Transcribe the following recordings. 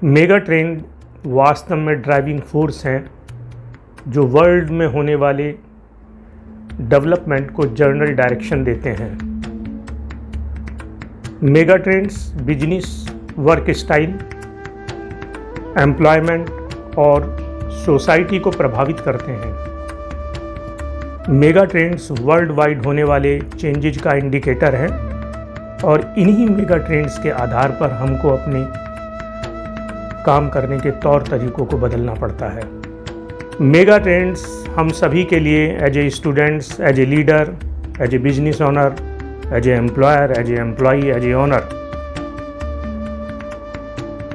Mega trend वास्तव में driving force हैं जो वर्ल्ड में होने वाले डेवलपमेंट को जनरल डायरेक्शन देते हैं। Mega trends business, work style, employment और सोसाइटी को प्रभावित करते हैं। मेगा ट्रेंड्स वर्ल्ड वाइड होने वाले चेंजेज का इंडिकेटर हैं और इन्हीं मेगा ट्रेंड्स के आधार पर हमको अपने काम करने के तौर तरीकों को बदलना पड़ता है। मेगा ट्रेंड्स हम सभी के लिए as a students, as a leader, as a business owner, as a employer, as a employee, as a owner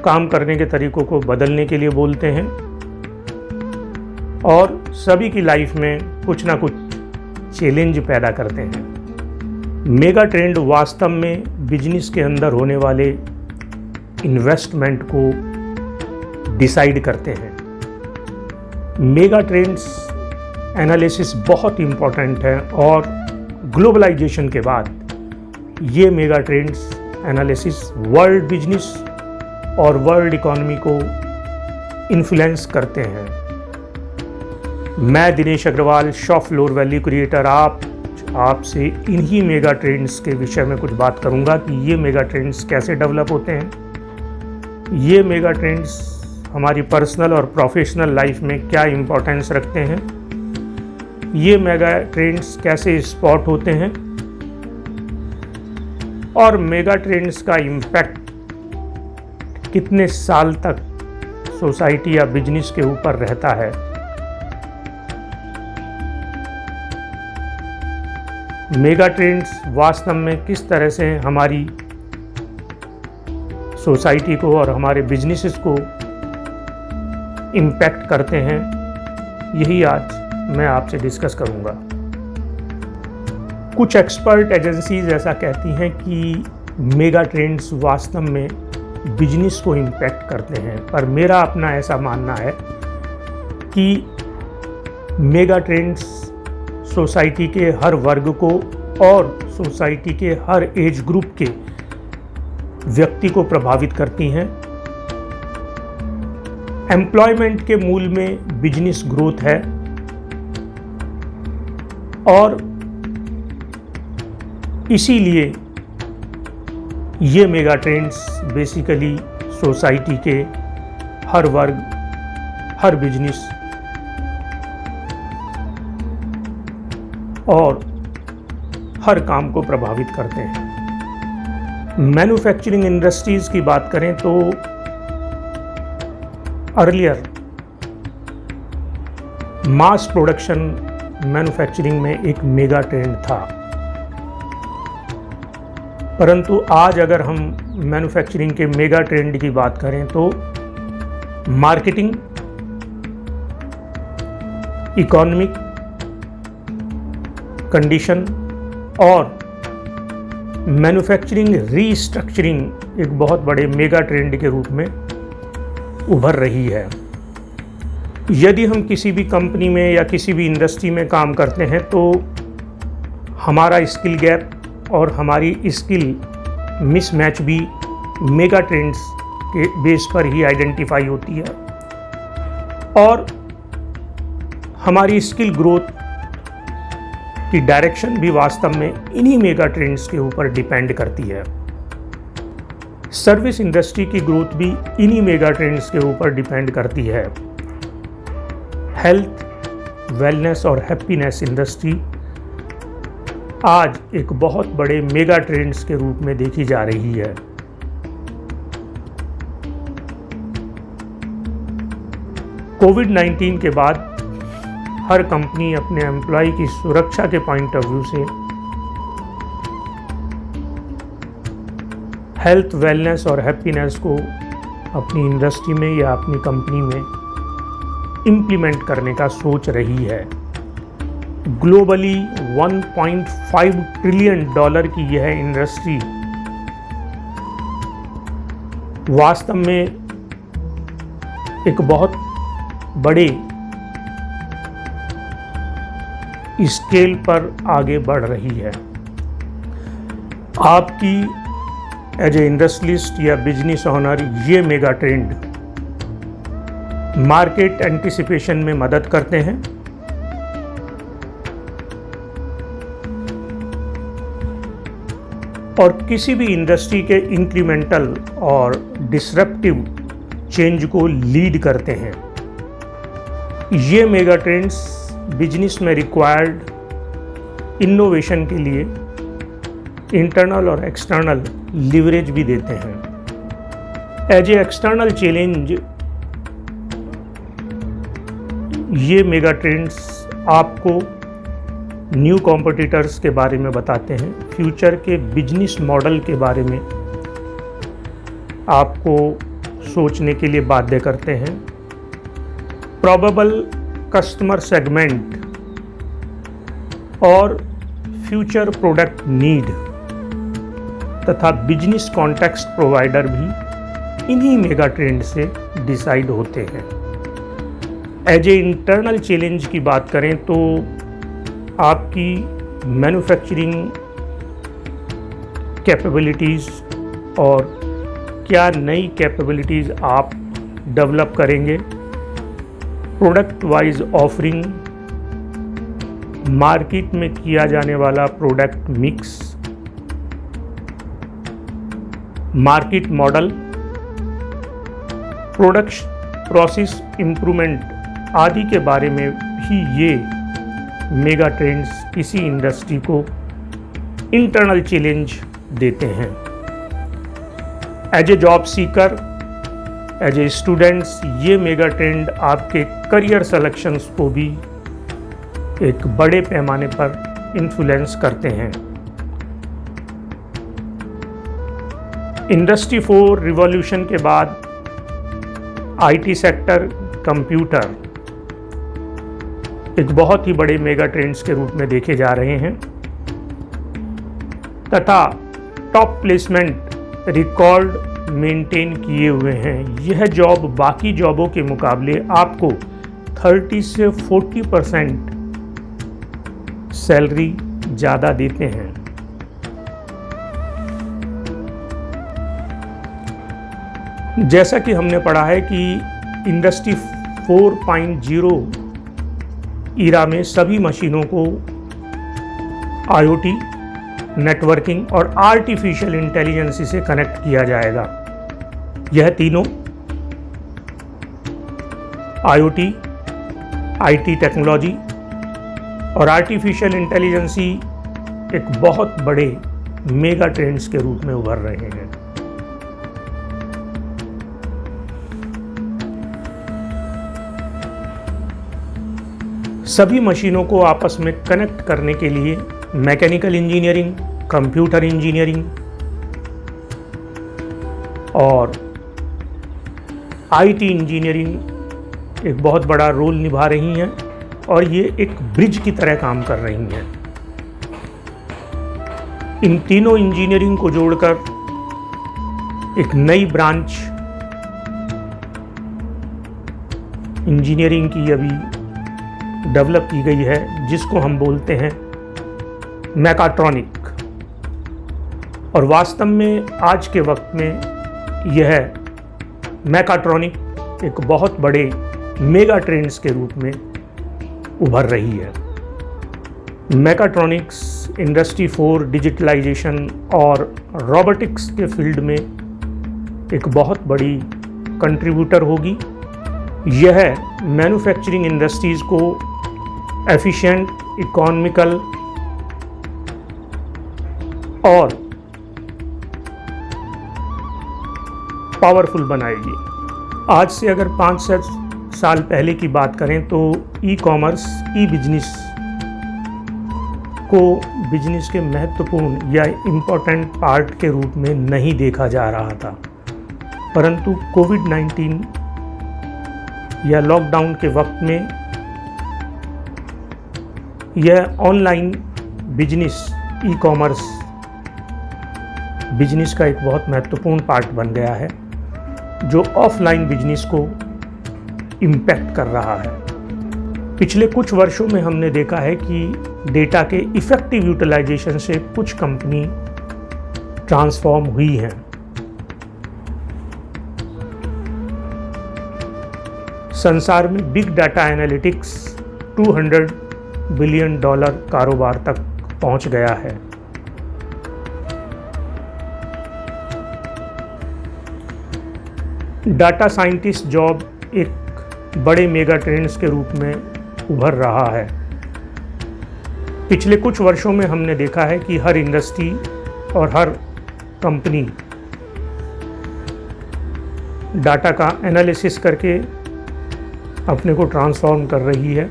काम करने के तरीकों को बदलने के लिए बोलते हैं और सभी की लाइफ में कुछ ना कुछ चैलेंज पैदा करते हैं। मेगा ट्रेंड वास्तव में बिजनेस के अंदर होने वाले इन्वेस्टमेंट को डिसाइड करते हैं। मेगा ट्रेंड्स एनालिसिस बहुत इम्पॉर्टेंट है और ग्लोबलाइजेशन के बाद ये mega trends analysis world business और वर्ल्ड इकोनॉमी को इन्फ्लुएंस करते हैं। मैं Dinesh Agarwal, shop floor value creator, आपसे इन्हीं मेगा ट्रेंड्स के विषय में कुछ बात करूंगा कि ये मेगा ट्रेंड्स कैसे डेवलप होते हैं, ये मेगा ट्रेंड्स हमारी पर्सनल और प्रोफेशनल लाइफ में क्या इम्पोर्टेंस रखते हैं, ये मेगा ट्रेंड्स कैसे स्पॉट होते हैं और मेगा ट्रेंड्स का इम्पैक्ट कितने साल तक सोसाइटी या बिजनेस के ऊपर रहता है। मेगा ट्रेंड्स वास्तव में किस तरह से हमारी सोसाइटी को और हमारे बिजनेसेस को इम्पैक्ट करते हैं, यही आज मैं आपसे डिस्कस करूंगा। कुछ एक्सपर्ट एजेंसीज ऐसा कहती हैं कि मेगा ट्रेंड्स वास्तव में बिजनेस को इम्पैक्ट करते हैं, पर मेरा अपना ऐसा मानना है कि मेगा ट्रेंड्स सोसाइटी के हर वर्ग को और सोसाइटी के हर एज ग्रुप के व्यक्ति को प्रभावित करती हैं। एम्प्लॉयमेंट के मूल में बिजनेस ग्रोथ है और इसीलिए ये मेगा ट्रेंड्स बेसिकली सोसाइटी के हर वर्ग, हर बिजनेस और हर काम को प्रभावित करते हैं। मैन्युफैक्चरिंग इंडस्ट्रीज की बात करें तो अर्लियर मास प्रोडक्शन मैन्युफैक्चरिंग में एक मेगा ट्रेंड था, परंतु आज अगर हम मैन्युफैक्चरिंग के मेगा ट्रेंड की बात करें तो मार्केटिंग, इकोनॉमिक कंडीशन और मैन्युफैक्चरिंग रीस्ट्रक्चरिंग एक बहुत बड़े मेगा ट्रेंड के रूप में उभर रही है। यदि हम किसी भी कंपनी में या किसी भी इंडस्ट्री में काम करते हैं तो हमारा स्किल गैप और हमारी स्किल मिसमैच भी मेगा ट्रेंड्स के बेस पर ही आइडेंटिफाई होती है और हमारी स्किल ग्रोथ की डायरेक्शन भी वास्तव में इन्हीं मेगा ट्रेंड्स के ऊपर डिपेंड करती है। सर्विस इंडस्ट्री की ग्रोथ भी इन्हीं मेगा ट्रेंड्स के ऊपर डिपेंड करती है। हेल्थ, वेलनेस और हैप्पीनेस इंडस्ट्री आज एक बहुत बड़े मेगा ट्रेंड्स के रूप में देखी जा रही है। कोविड-19 के बाद हर कंपनी अपने एम्प्लॉय की सुरक्षा के पॉइंट ऑफ व्यू से हेल्थ, वेलनेस और हैप्पीनेस को अपनी इंडस्ट्री में या अपनी कंपनी में इम्प्लीमेंट करने का सोच रही है। ग्लोबली 1.5 ट्रिलियन डॉलर की यह इंडस्ट्री वास्तव में एक बहुत बड़े स्केल पर आगे बढ़ रही है। आपकी एज ए इंडस्ट्रियलिस्ट या बिजनेस ओनर ये मेगा ट्रेंड मार्केट एंटिसिपेशन में मदद करते हैं, और किसी भी इंडस्ट्री के इंक्रीमेंटल और डिसरप्टिव चेंज को लीड करते हैं। ये मेगा ट्रेंड्स बिजनेस में रिक्वायर्ड इनोवेशन के लिए इंटरनल और एक्सटर्नल लिवरेज भी देते हैं। एज ए एक्सटर्नल चैलेंज ये मेगा ट्रेंड्स आपको न्यू कॉम्पिटिटर्स के बारे में बताते हैं, फ्यूचर के बिजनेस मॉडल के बारे में आपको सोचने के लिए बाध्य करते हैं। प्रोबेबल कस्टमर सेगमेंट और फ्यूचर प्रोडक्ट नीड तथा बिजनेस कॉन्टेक्स्ट प्रोवाइडर भी इन्हीं मेगा ट्रेंड से डिसाइड होते हैं। एज ए इंटरनल चैलेंज की बात करें तो आपकी मैन्युफैक्चरिंग कैपेबिलिटीज़ और क्या नई कैपेबिलिटीज़ आप डेवलप करेंगे, प्रोडक्ट वाइज ऑफरिंग, मार्केट में किया जाने वाला product mix, market model, product process improvement आदि के बारे में भी ये मेगा ट्रेंड्स किसी इंडस्ट्री को इंटरनल चैलेंज देते हैं। As a job seeker, as a students, ये मेगा ट्रेंड आपके करियर सिलेक्शंस को भी एक बड़े पैमाने पर इन्फ्लुएंस करते हैं। इंडस्ट्री 4 रिवॉल्यूशन के बाद आईटी सेक्टर, कंप्यूटर एक बहुत ही बड़े मेगा ट्रेंड्स के रूप में देखे जा रहे हैं तथा टॉप प्लेसमेंट रिकॉर्ड मेंटेन किए हुए हैं। यह जॉब बाकी जॉबों के मुकाबले आपको 30 से 40% सैलरी ज़्यादा देते हैं। जैसा कि हमने पढ़ा है कि इंडस्ट्री 4.0 ईरा में सभी मशीनों को आईओटी, नेटवर्किंग और आर्टिफिशियल इंटेलिजेंस से कनेक्ट किया जाएगा। यह तीनों आईओटी, आईटी टेक्नोलॉजी और आर्टिफिशियल इंटेलिजेंस एक बहुत बड़े मेगा ट्रेंड्स के रूप में उभर रहे हैं। सभी मशीनों को आपस में कनेक्ट करने के लिए मैकेनिकल इंजीनियरिंग, कंप्यूटर इंजीनियरिंग और आईटी इंजीनियरिंग एक बहुत बड़ा रोल निभा रही हैं और ये एक ब्रिज की तरह काम कर रही हैं। इन तीनों इंजीनियरिंग को जोड़कर एक नई ब्रांच इंजीनियरिंग की अभी डेवलप की गई है, जिसको हम बोलते हैं मैकाट्रॉनिक। और वास्तव में आज के वक्त में यह मैकाट्रॉनिक एक बहुत बड़े मेगा ट्रेंड्स के रूप में उभर रही है। मैकाट्रॉनिक्स इंडस्ट्री 4 डिजिटलाइजेशन और रोबोटिक्स के फील्ड में एक बहुत बड़ी कंट्रीब्यूटर होगी। यह मैन्युफैक्चरिंग इंडस्ट्रीज़ को एफिशिएंट, इकोनॉमिकल और पावरफुल बनाएगी। आज से अगर 5 साल पहले की बात करें तो ई कॉमर्स, ई बिजनेस को बिजनेस के महत्वपूर्ण या इम्पोर्टेंट पार्ट के रूप में नहीं देखा जा रहा था, परंतु कोविड-19 या लॉकडाउन के वक्त में यह online business, e commerce business का एक बहुत महत्वपूर्ण पार्ट बन गया है, जो ऑफलाइन बिजनेस को इम्पैक्ट कर रहा है। पिछले कुछ वर्षों में हमने देखा है कि डेटा के इफ़ेक्टिव यूटिलाइजेशन से कुछ कंपनी ट्रांसफॉर्म हुई हैं। संसार में बिग डाटा एनालिटिक्स $200 बिलियन कारोबार तक पहुंच गया है। डाटा साइंटिस्ट जॉब एक बड़े मेगा ट्रेंड्स के रूप में उभर रहा है। पिछले कुछ वर्षों में हमने देखा है कि हर इंडस्ट्री और हर कंपनी डाटा का एनालिसिस करके अपने को ट्रांसफॉर्म कर रही है।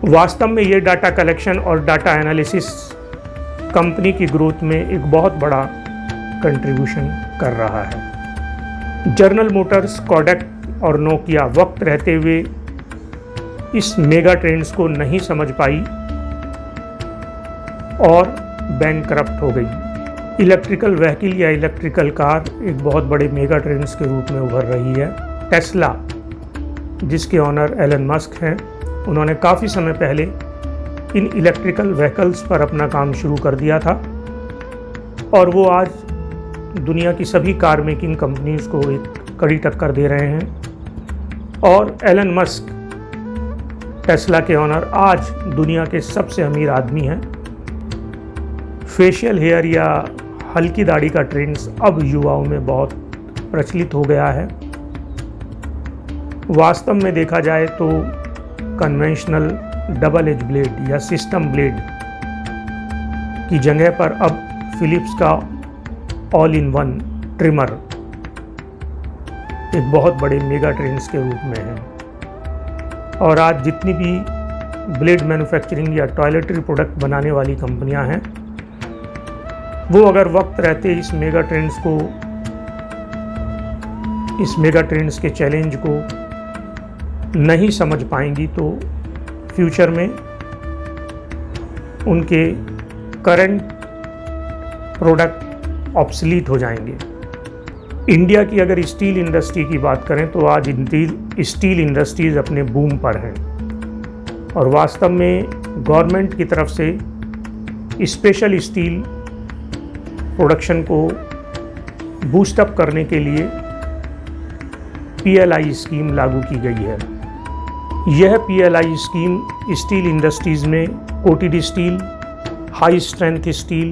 वास्तव में ये डाटा कलेक्शन और डाटा एनालिसिस कंपनी की ग्रोथ में एक बहुत बड़ा कंट्रीब्यूशन कर रहा है। जनरल मोटर्स, कोडक और नोकिया वक्त रहते हुए इस मेगा ट्रेंड्स को नहीं समझ पाई और बैंकरप्ट हो गई। इलेक्ट्रिकल व्हीकल या इलेक्ट्रिकल कार एक बहुत बड़े मेगा ट्रेंड्स के रूप में उभर रही है। टेस्ला, जिसके ऑनर एलन मस्क हैं, उन्होंने काफ़ी समय पहले इन इलेक्ट्रिकल व्हीकल्स पर अपना काम शुरू कर दिया था और वो आज दुनिया की सभी कार मेकिंग कंपनीज को एक कड़ी टक्कर दे रहे हैं। और एलन मस्क, टेस्ला के ऑनर, आज दुनिया के सबसे अमीर आदमी हैं। फेशियल हेयर या हल्की दाढ़ी का ट्रेंड्स अब युवाओं में बहुत प्रचलित हो गया है। वास्तव में देखा जाए तो कन्वेंशनल डबल एज ब्लेड या सिस्टम ब्लेड की जगह पर अब फिलिप्स का ऑल इन वन ट्रिमर एक बहुत बड़े मेगा ट्रेंड्स के रूप में है। और आज जितनी भी ब्लेड मैन्युफैक्चरिंग या टॉयलेटरी प्रोडक्ट बनाने वाली कंपनियां हैं, वो अगर वक्त रहते इस मेगा ट्रेंड्स के चैलेंज को नहीं समझ पाएंगी तो फ्यूचर में उनके करंट प्रोडक्ट ऑब्सलीट हो जाएंगे। इंडिया की अगर स्टील इंडस्ट्री की बात करें तो आज स्टील इंडस्ट्रीज अपने बूम पर हैं और वास्तव में गवर्नमेंट की तरफ से स्पेशल स्टील प्रोडक्शन को बूस्टअप करने के लिए PLI स्कीम लागू की गई है। यह PLI स्कीम स्टील इंडस्ट्रीज में coated steel, high strength steel,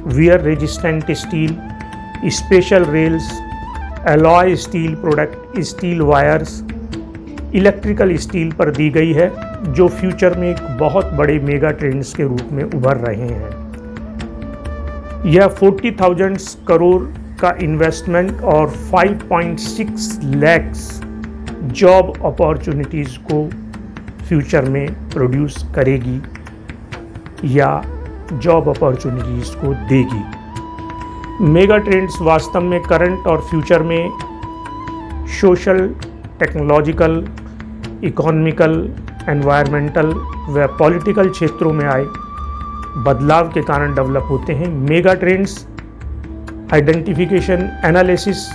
wear resistant steel, special rails, alloy steel product, steel wires, electrical steel पर दी गई है, जो फ्यूचर में एक बहुत बड़े मेगा ट्रेंड्स के रूप में उभर रहे हैं। यह 40,000 करोड़ का इन्वेस्टमेंट और 5.6 लाख जॉब अपॉर्चुनिटीज़ को फ्यूचर में प्रोड्यूस करेगी या जॉब अपॉर्चुनिटीज़ को देगी। मेगा ट्रेंड्स वास्तव में करंट और फ्यूचर में सोशल, टेक्नोलॉजिकल, इकोनॉमिकल, एनवायरमेंटल व पॉलिटिकल क्षेत्रों में आए बदलाव के कारण डेवलप होते हैं। Mega trends identification, analysis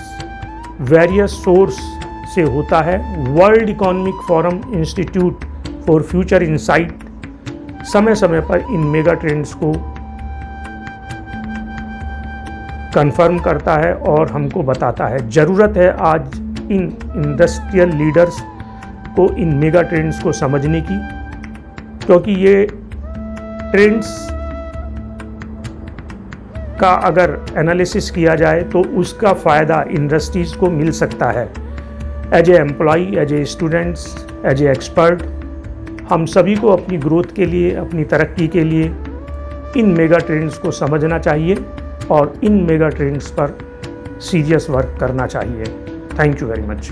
various source से होता है। World economic forum, institute for future insight समय समय पर इन मेगा ट्रेंड्स को कंफर्म करता है और हमको बताता है। ज़रूरत है आज इन इंडस्ट्रियल लीडर्स को इन मेगा ट्रेंड्स को समझने की, क्योंकि ये ट्रेंड्स का अगर एनालिसिस किया जाए तो उसका फ़ायदा इंडस्ट्रीज़ को मिल सकता है। As a employee, as a students, as a expert, हम सभी को अपनी ग्रोथ के लिए, अपनी तरक्की के लिए इन मेगा ट्रेंड्स को समझना चाहिए और इन मेगा ट्रेंड्स पर सीरियस वर्क करना चाहिए। Thank you very much.